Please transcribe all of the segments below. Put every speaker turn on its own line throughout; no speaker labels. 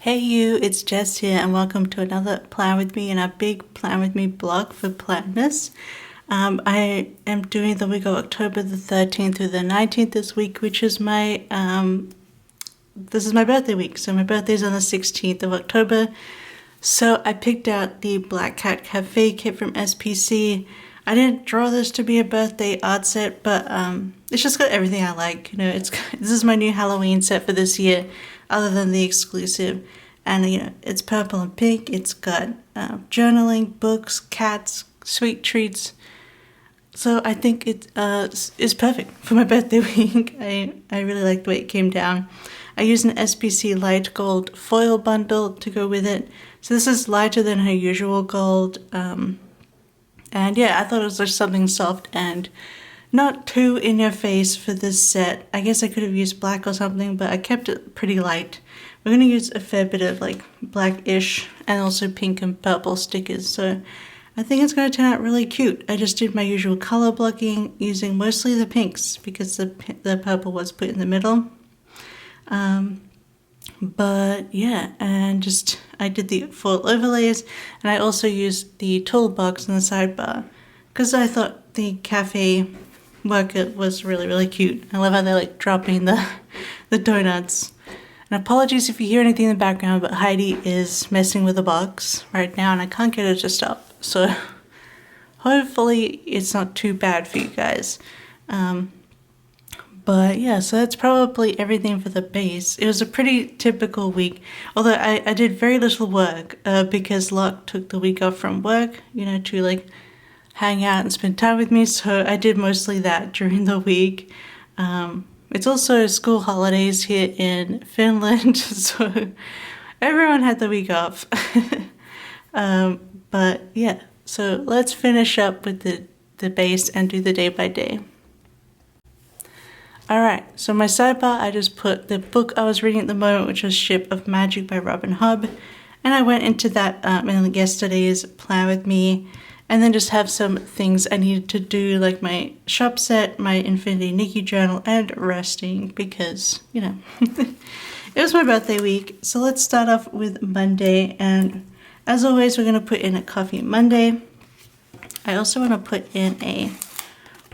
Hey you, it's Jess here and welcome to another Plan With Me in our big Plan With Me blog for planners. I am doing the week of October the 13th through the 19th this week, which is my, this is my birthday week. So my birthday's on the 16th of October. So I picked out the Black Cat Cafe kit from SPC. I didn't draw this to be a birthday art set, but it's just got everything I like. You know, this is my new Halloween set for this year, other than the exclusive. And you know, it's purple and pink. It's got journaling, books, cats, sweet treats. So I think it is perfect for my birthday week. I really like the way it came down. I used an SPC light gold foil bundle to go with it. So this is lighter than her usual gold. And yeah, I thought it was just something soft and not too in your face for this set. I guess I could have used black or something, but I kept it pretty light. We're going to use a fair bit of like blackish and also pink and purple stickers. So I think it's going to turn out really cute. I just did my usual color blocking using mostly the pinks because the purple was put in the middle. But yeah, and just I did the foil overlays, and I also used the toolbox in the sidebar because I thought the cafe worker was really cute. I love how they're like dropping the donuts. And apologies if you hear anything in the background, but Heidi is messing with the box right now and I can't get her to stop. So hopefully it's not too bad for you guys. But yeah, so that's probably everything for the base. It was a pretty typical week, although I did very little work because Locke took the week off from work, you know, to like hang out and spend time with me. So I did mostly that during the week. It's also school holidays here in Finland, so everyone had the week off. But yeah, so let's finish up with the base and do the day by day. Alright, so my sidebar, I just put the book I was reading at the moment, which was Ship of Magic by Robin Hobb. And I went into that in yesterday's Plan With Me, and then just have some things I needed to do, like my shop set, my Infinity Nikki journal, and resting, because, you know, it was my birthday week. So let's start off with Monday, and as always, we're going to put in a Coffee Monday. I also want to put in a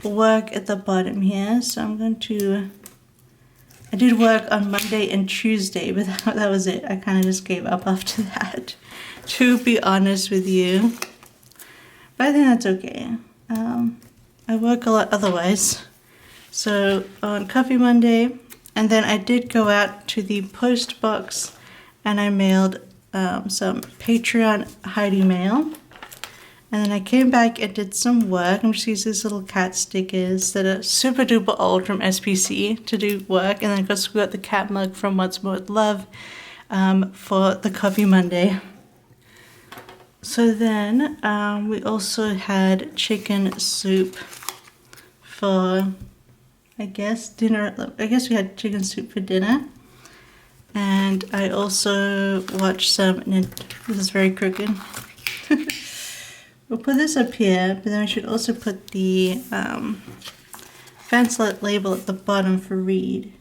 work at the bottom here, so I'm going to, I did work on Monday and Tuesday, but that was it. I kind of just gave up after that, to be honest with you. But I think that's okay. I work a lot otherwise. So on Coffee Monday, and then I did go out to the post box and I mailed some Patreon Heidi mail. And then I came back and did some work. I'm just using these little cat stickers that are super duper old from SPC to do work. And then of course we got the cat mug from Once More With Love for the Coffee Monday. So then we also had chicken soup for, I guess, dinner. I guess we had chicken soup for dinner. And I also watched some, this is very crooked. We'll put this up here, but then we should also put the fanslet label at the bottom for read.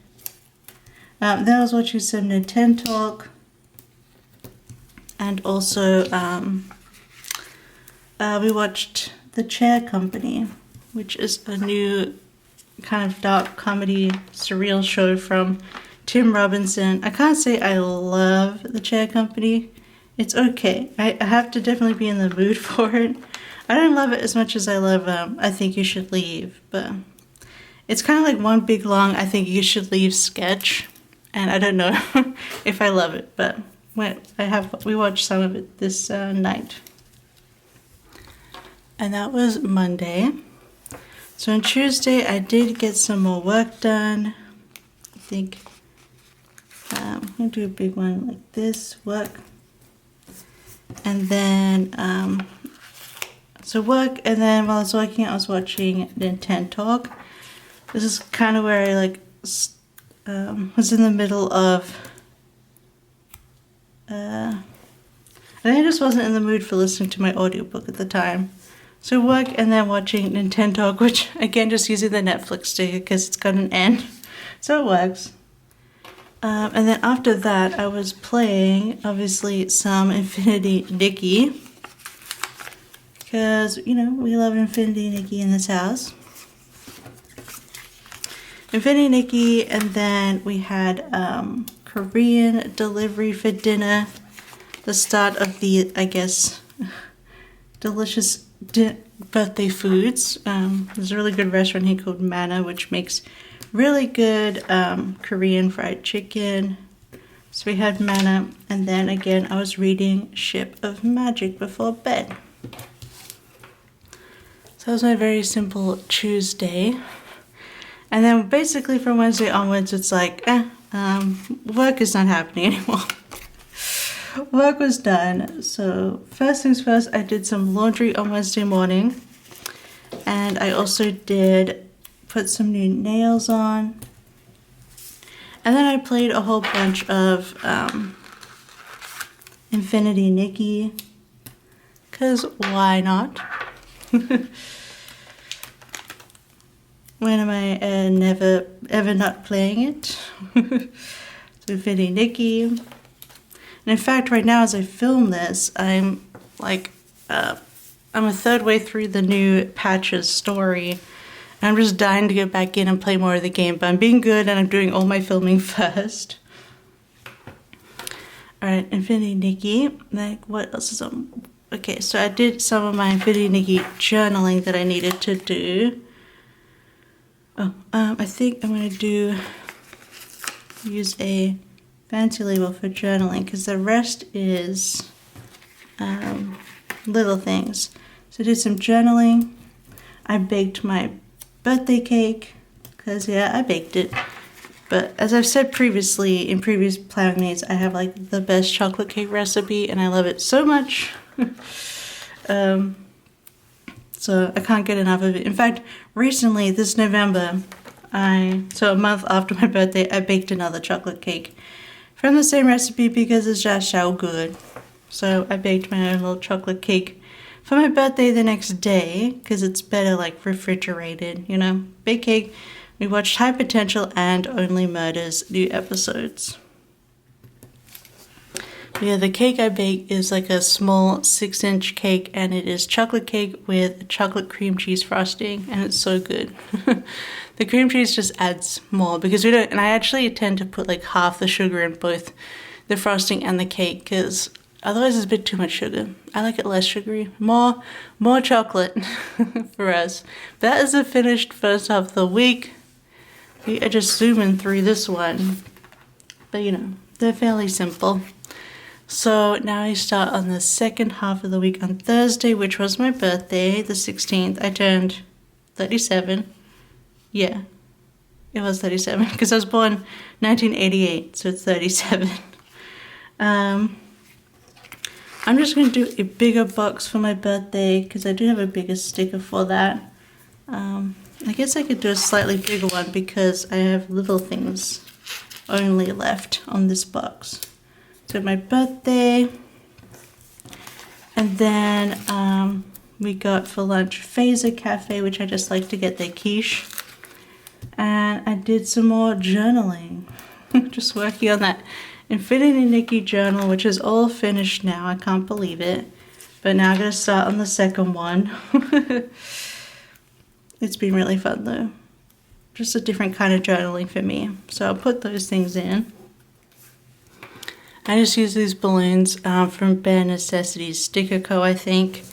Then I was watching some Nintendo Talk, and also we watched The Chair Company, which is a new kind of dark comedy surreal show from Tim Robinson. I can't say I love The Chair Company. It's okay. I have to definitely be in the mood for it. I don't love it as much as I love I Think You Should Leave, but it's kind of like one big long I Think You Should Leave sketch, and I don't know if I love it, but we watched some of it this night. And that was Monday. So on Tuesday I did get some more work done. I think I'm going to do a big one like this, work. And then, so work, and then while I was working, I was watching Nintendo Talk. This is kind of where I like, was in the middle of, I think I just wasn't in the mood for listening to my audiobook at the time. So work and then watching Nintendo Talk, which again, just using the Netflix sticker because it's got an N. So it works. And then after that, I was playing, obviously, some Infinity Nikki. Because, you know, we love Infinity Nikki in this house. Infinity Nikki, and then we had Korean delivery for dinner. The start of the, I guess, delicious birthday foods. There's a really good restaurant here called Manna, which makes really good Korean fried chicken. So we had Manna, and then again I was reading Ship of Magic before bed. So that was my very simple Tuesday. And then basically from Wednesday onwards, it's like, work is not happening anymore. Work was done. So first things first, I did some laundry on Wednesday morning. And I also did put some new nails on. And then I played a whole bunch of Infinity Nikki. Because why not? When am I never ever not playing it? So Infinity Nikki. And in fact, right now as I film this, I'm like, I'm a third way through the new Patches story. And I'm just dying to get back in and play more of the game. But I'm being good and I'm doing all my filming first. Alright, Infinity Nikki. Like, what else is on? Okay, so I did some of my Infinity Nikki journaling that I needed to do. Oh, I think I'm going to use a fancy label for journaling because the rest is little things. So I did some journaling. I baked my birthday cake because, yeah, I baked it. But as I've said previously in previous Plan Mates, I have like the best chocolate cake recipe and I love it so much. So I can't get enough of it. In fact, recently, this November, so a month after my birthday, I baked another chocolate cake from the same recipe because it's just so good. So I baked my own little chocolate cake for my birthday the next day because it's better like refrigerated, you know. Baked cake. We watched High Potential and Only Murders new episodes. Yeah, the cake I bake is like a small 6-inch cake and it is chocolate cake with chocolate cream cheese frosting and it's so good. The cream cheese just adds more because we don't, and I actually tend to put like half the sugar in both the frosting and the cake because otherwise it's a bit too much sugar. I like it less sugary, more chocolate for us. That is the finished first half of the week. We are just zooming through this one, but you know, they're fairly simple. So now I start on the second half of the week on Thursday, which was my birthday, the 16th. I turned 37. Yeah, it was 37 because I was born 1988, so it's 37. I'm just going to do a bigger box for my birthday because I do have a bigger sticker for that. I guess I could do a slightly bigger one because I have little things only left on this box. So my birthday, and then we got for lunch Phaser Cafe, which I just like to get their quiche, and I did some more journaling, just working on that Infinity Nikki journal, which is all finished now. I can't believe it, but now I'm gonna start on the second one. It's been really fun though, just a different kind of journaling for me. So I'll put those things in. I just use these balloons from Bare Necessities Sticker Co, I think,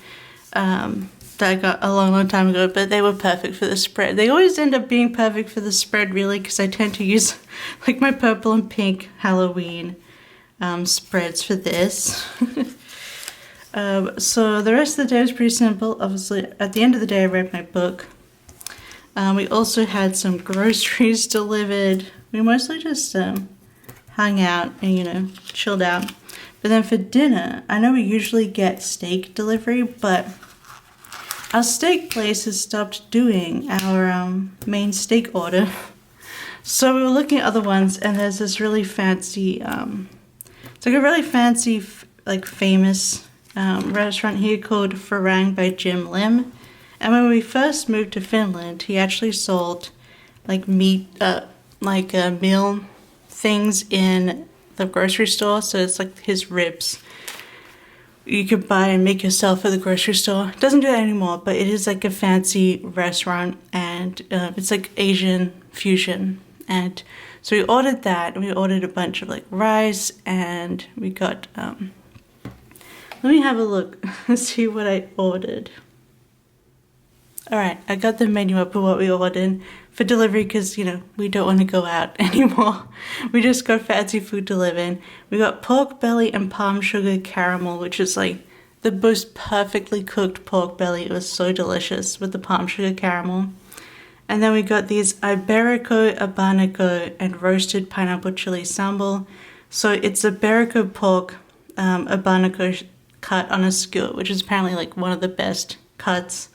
that I got a long time ago, but they were perfect for the spread. They always end up being perfect for the spread, really, because I tend to use like my purple and pink Halloween spreads for this. So the rest of the day was pretty simple. Obviously, at the end of the day, I read my book. We also had some groceries delivered. We mostly just hung out and, you know, chilled out. But then for dinner, I know we usually get steak delivery, but our steak place has stopped doing our main steak order. So we were looking at other ones, and there's this really fancy, it's like a really fancy, like famous restaurant here called Farang by Jim Lim. And when we first moved to Finland, he actually sold like meat, like meal things in the grocery store. So it's like his ribs you could buy and make yourself at the grocery store. It doesn't do that anymore, but it is like a fancy restaurant, and it's like Asian fusion. And so we ordered that, and we ordered a bunch of like rice, and we got, let me have a look and see what I ordered. All right, I got the menu up of what we ordered for delivery because, you know, we don't want to go out anymore. We just got fancy food delivered. We got pork belly and palm sugar caramel, which is like the most perfectly cooked pork belly. It was so delicious with the palm sugar caramel. And then we got these Iberico, Abanico, and roasted pineapple chili sambal. So it's Iberico pork, Abanico cut on a skillet, which is apparently like one of the best cuts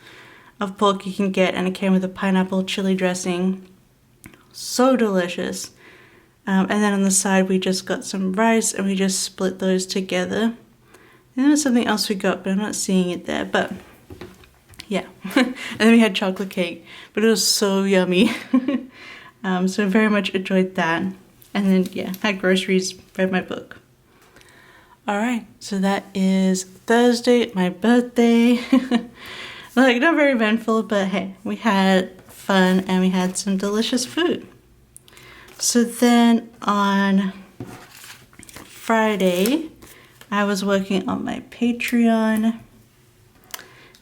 of pork you can get, and it came with a pineapple chili dressing. So delicious. And then on the side we just got some rice, and we just split those together. And there was something else we got, but I'm not seeing it there, but yeah. And then we had chocolate cake, but it was so yummy. So I very much enjoyed that. And then yeah, had groceries, read my book. All right, so that is Thursday, my birthday. Like, not very eventful, but hey, we had fun and we had some delicious food. So then on Friday, I was working on my Patreon,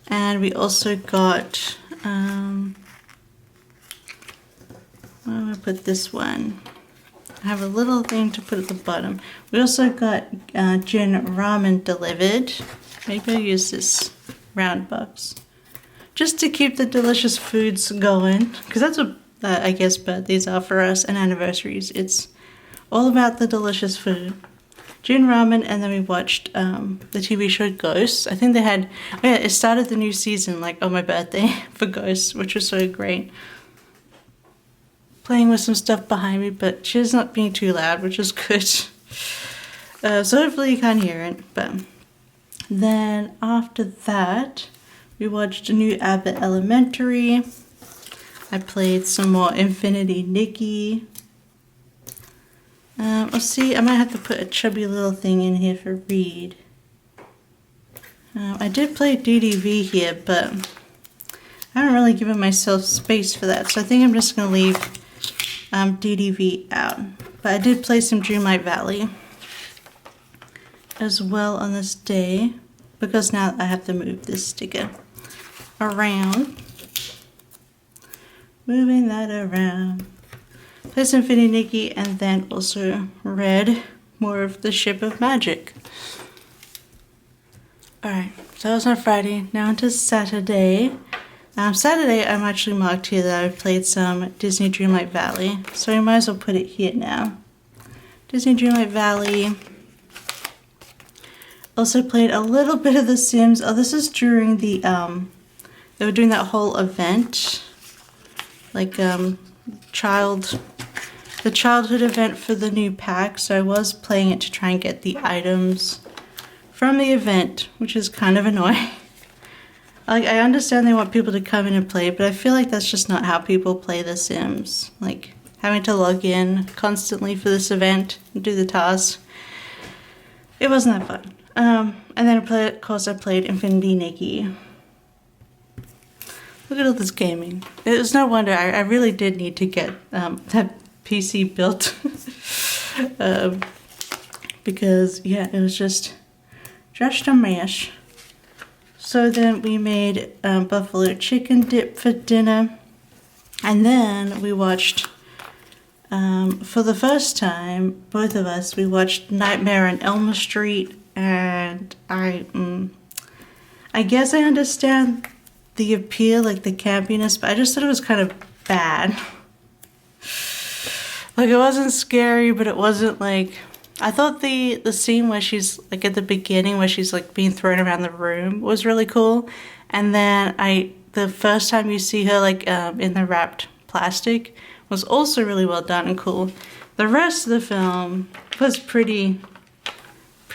and we also got, where do I put this one? I have a little thing to put at the bottom. We also got gin ramen delivered. Maybe I'll use this round box just to keep the delicious foods going, because that's what I guess birthdays are for us, and anniversaries. It's all about the delicious food. Gin ramen, and then we watched the TV show Ghosts. I think they had, oh yeah, it started the new season like on my birthday for Ghosts, which was so great. Playing with some stuff behind me, but she's not being too loud, which is good. So hopefully you can't hear it. But then after that, we watched a new Abbott Elementary. I played some more Infinity Nikki. Let's see, I might have to put a chubby little thing in here for Reed. I did play DDV here, but I haven't really given myself space for that, so I think I'm just going to leave DDV out. But I did play some Dreamlight Valley as well on this day, because now I have to move this sticker around. Moving that around. Play some Infinity Nikki, and then also read more of the Ship of Magic. Alright, so that was on Friday. Now on to Saturday. Saturday I'm actually marked here that I played some Disney Dreamlight Valley, so I might as well put it here now. Disney Dreamlight Valley. Also played a little bit of The Sims. Oh, this is during the, they were doing that whole event. Like, the childhood event for the new pack, so I was playing it to try and get the items from the event, which is kind of annoying. Like, I understand they want people to come in and play, but I feel like that's just not how people play The Sims. Like, having to log in constantly for this event and do the tasks. It wasn't that fun. And then of course I played Infinity Nikki. Look at all this gaming. It's no wonder I really did need to get that PC built. Because yeah, it was just a mess. So then we made buffalo chicken dip for dinner, and then we watched, for the first time, both of us, we watched Nightmare on Elm Street, and I guess I understand the appeal, like the campiness, but I just thought it was kind of bad. Like, it wasn't scary, but it wasn't like, I thought the scene where she's like at the beginning where she's like being thrown around the room was really cool, and then the first time you see her like in the wrapped plastic was also really well done and cool. The rest of the film was pretty,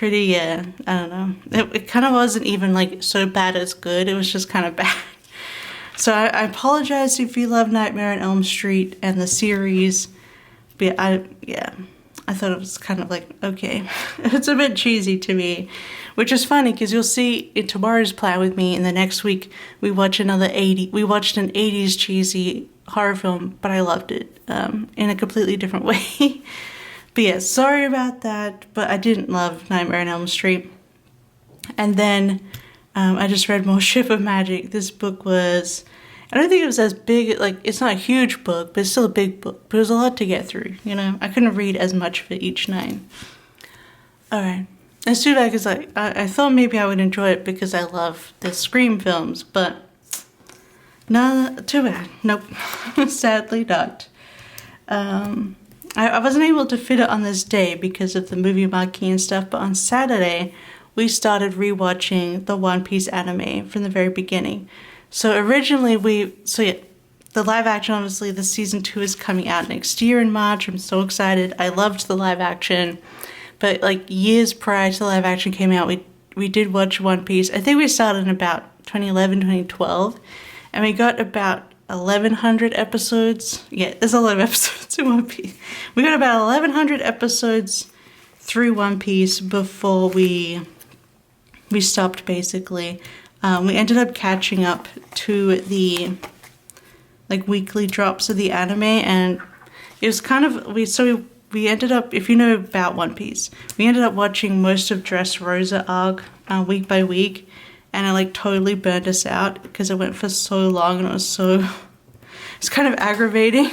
yeah, I don't know. It kind of wasn't even like so bad as good. It was just kind of bad. So I apologize if you love Nightmare on Elm Street and the series, but yeah. I thought it was kind of like, okay. It's a bit cheesy to me, which is funny because you'll see in tomorrow's plan with me, and the next week we watched an 80s cheesy horror film, but I loved it in a completely different way. But yeah, sorry about that, but I didn't love Nightmare on Elm Street. And then I just read more Ship of Magic. This book was, I don't think it was as big, like, it's not a huge book, but it's still a big book. But it was a lot to get through, you know? I couldn't read as much of it each night. Alright. It's too bad because I thought maybe I would enjoy it because I love the Scream films, but no, too bad. Nope. Sadly not. I wasn't able to fit it on this day because of the movie marquee and stuff, but on Saturday, we started rewatching the One Piece anime from the very beginning. So originally the live action, obviously, the season 2 is coming out next year in March. I'm so excited. I loved the live action, but like years prior to the live action came out, we did watch One Piece. I think we started in about 2011, 2012, and we got about 1,100 episodes. Yeah, there's a lot of episodes in One Piece. We got about 1,100 episodes through One Piece before we stopped, basically. We ended up catching up to the like weekly drops of the anime, and it was kind of we ended up, if you know about One Piece, we ended up watching most of Dressrosa arc week by week, and it like totally burnt us out because it went for so long, and it's kind of aggravating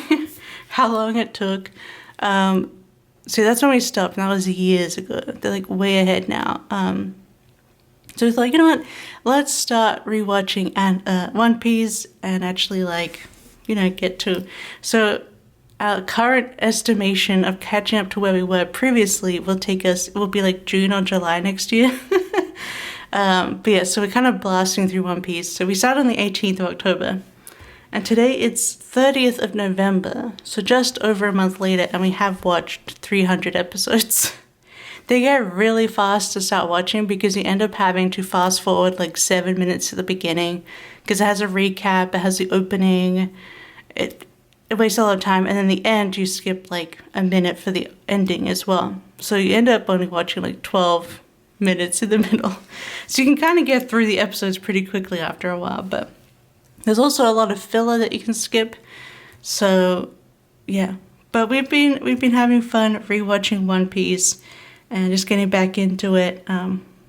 how long it took. So that's when we stopped, and that was years ago. They're like way ahead now. So it's like, you know what, let's start rewatching One Piece and actually, like, you know, get to. So our current estimation of catching up to where we were previously will be like June or July next year. But yeah, so we're kind of blasting through One Piece. So we started on the 18th of October. And today it's 30th of November. So just over a month later, and we have watched 300 episodes. They get really fast to start watching because you end up having to fast forward like 7 minutes to the beginning because it has a recap, it has the opening, it wastes a lot of time, and then the end you skip like a minute for the ending as well. So you end up only watching like 12 minutes in the middle. So you can kind of get through the episodes pretty quickly after a while, but there's also a lot of filler that you can skip. So yeah, but we've been having fun rewatching One Piece and just getting back into it.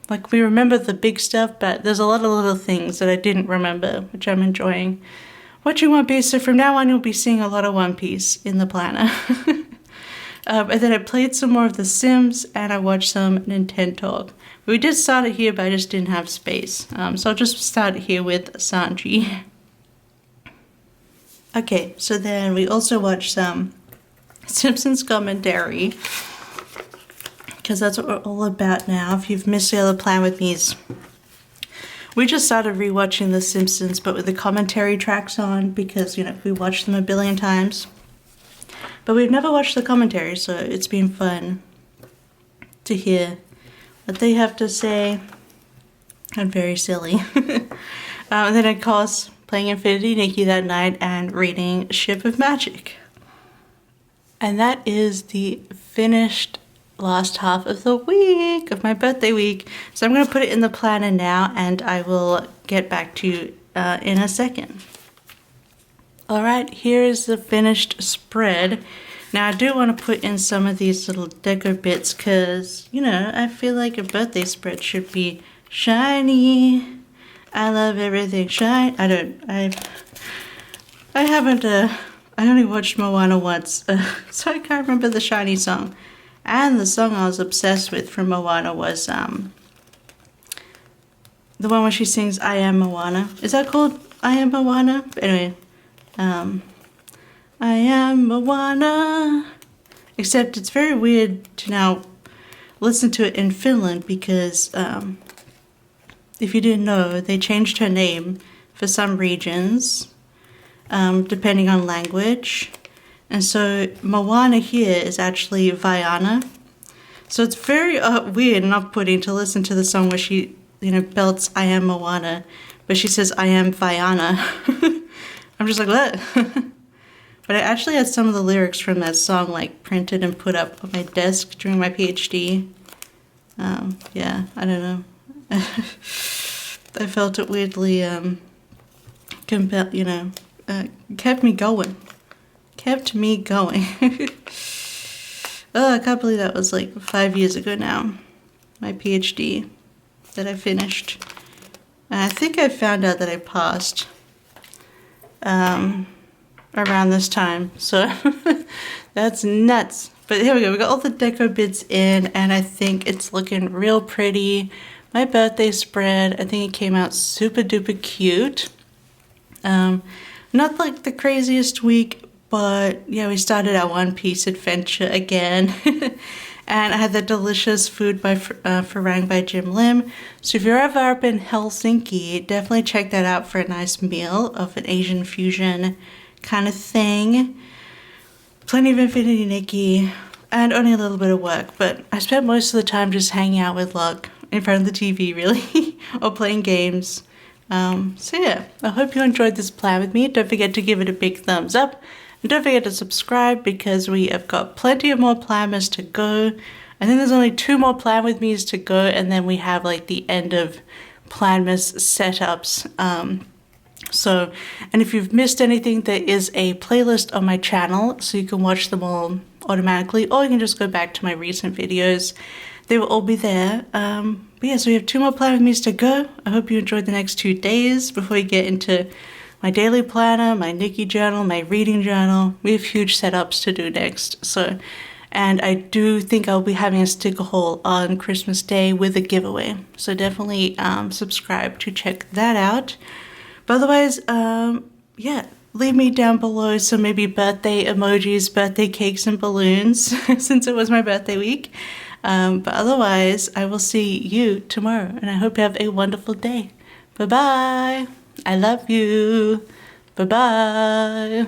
Like, we remember the big stuff, but there's a lot of little things that I didn't remember, which I'm enjoying watching One Piece. So from now on, you'll be seeing a lot of One Piece in the planner. And then I played some more of The Sims, and I watched some Nintendo. We did start it here, but I just didn't have space. So I'll just start here with Sanji. Okay, so then we also watched some Simpsons commentary, because that's what we're all about now. If you've missed the other plan with me's, we just started rewatching The Simpsons, but with the commentary tracks on, because, you know, we watched them a billion times. But we've never watched the commentary, so it's been fun to hear what they have to say. And very silly. And then, of course, playing Infinity Nikki that night and reading Ship of Magic. And that is the finished last half of the week, of my birthday week. So I'm going to put it in the planner now, and I will get back to you in a second. Alright, here's the finished spread. Now I do want to put in some of these little deco bits because, you know, I feel like a birthday spread should be shiny. I love everything shiny. I only watched Moana once, so I can't remember the shiny song. And the song I was obsessed with from Moana was the one where she sings I Am Moana. Is that called I Am Moana? But anyway, I am Moana. Except it's very weird to now listen to it in Finland because if you didn't know, they changed her name for some regions depending on language. And so Moana here is actually Vaiana. So it's very weird and off-putting to listen to the song where she, you know, belts I am Moana, but she says I am Vaiana. I'm just like, what? But I actually had some of the lyrics from that song like printed and put up on my desk during my PhD. Yeah, I don't know. I felt it weirdly kept me going. Kept me going. Oh, I can't believe that was like 5 years ago now. My PhD that I finished. And I think I found out that I passed around this time. So that's nuts. But here we go. We got all the deco bits in and I think it's looking real pretty. My birthday spread, I think it came out super duper cute. Not like the craziest week, but yeah, we started our One Piece adventure again. And I had the delicious food by Farang by Jim Lim. So if you're ever up in Helsinki, definitely check that out for a nice meal of an Asian fusion kind of thing. Plenty of Infinity Nikki and only a little bit of work, but I spent most of the time just hanging out with Luck in front of the TV, really, or playing games. So yeah, I hope you enjoyed this plan with me. Don't forget to give it a big thumbs up. And don't forget to subscribe because we have got plenty of more Planmas to go. I think there's only 2 more Plan With Me's to go, and then we have like the end of Planmas setups. And if you've missed anything, there is a playlist on my channel, so you can watch them all automatically, or you can just go back to my recent videos. They will all be there. But yeah, so we have 2 more Plan With Me's to go. I hope you enjoyed the next 2 days before we get into my daily planner, my Nikki journal, my reading journal. We have huge setups to do next. So, and I do think I'll be having a sticker haul on Christmas Day with a giveaway. So definitely subscribe to check that out. But otherwise, yeah, leave me down below some maybe birthday emojis, birthday cakes and balloons since it was my birthday week. But otherwise, I will see you tomorrow and I hope you have a wonderful day. Bye-bye. I love you. Bye-bye.